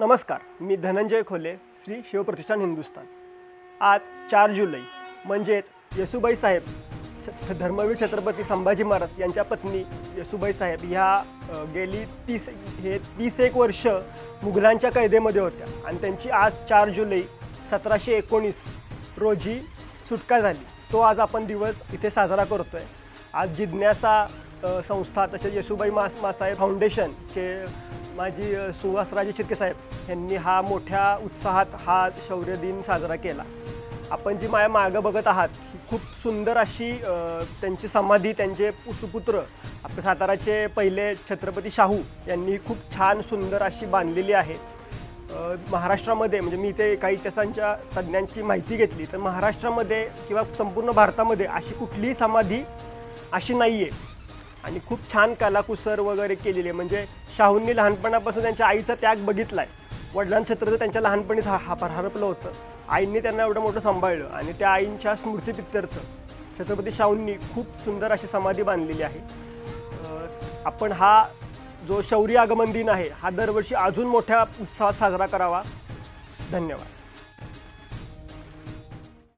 नमस्कार, मी धनंजय खोले, श्री शिवप्रतिष्ठान हिंदुस्थान। आज 4 जुलै म्हणजेच येसुबाई साहेब धर्मवीर छत्रपती संभाजी महाराज यांच्या पत्नी येसुबाई साहेब ह्या गेली 31 वर्ष मुघलांच्या कैदेमध्ये होत्या आणि त्यांची आज 4 जुलै 1719 रोजी सुटका झाली। तो आज आपण दिवस इथे साजरा करतोय। आज जिज्ञासा संस्था तसेच येसुबाई मासाहेब फाउंडेशनचे माजी सुहासराजे शिर्के साहेब यांनी हा मोठ्या उत्साहात हा शौर्य दिन साजरा केला। आपण जी मागं बघत आहात ही खूप सुंदर अशी त्यांची समाधी त्यांचे सुपुत्र आपले साताराचे पहिले छत्रपती शाहू यांनी खूप छान सुंदर अशी बांधलेली आहे। महाराष्ट्रामध्ये म्हणजे मी इथे काही इतिहासांच्या तज्ञांची माहिती घेतली तर महाराष्ट्रामध्ये किंवा संपूर्ण भारतामध्ये अशी कुठलीही समाधी अशी नाही आहे आणि खूप छान कलाकुसर वगैरे केलेली आहे। म्हणजे शाहूंनी लहानपणापासून त्यांच्या आईचा त्याग बघितलाय। वडिलांचं छत्र त्यांच्या लहानपणीच हरपलं होतं। आईंनी त्यांना एवढं मोठं सांभाळलं आणि त्या आईंच्या स्मृतीप्रित्यर्थ छत्रपती शाहूंनी खूप सुंदर अशी समाधी बांधलेली आहे। आपण हा जो शौर्य आगमन दिन आहे हा दरवर्षी अजून मोठ्या उत्साहात साजरा करावा। धन्यवाद।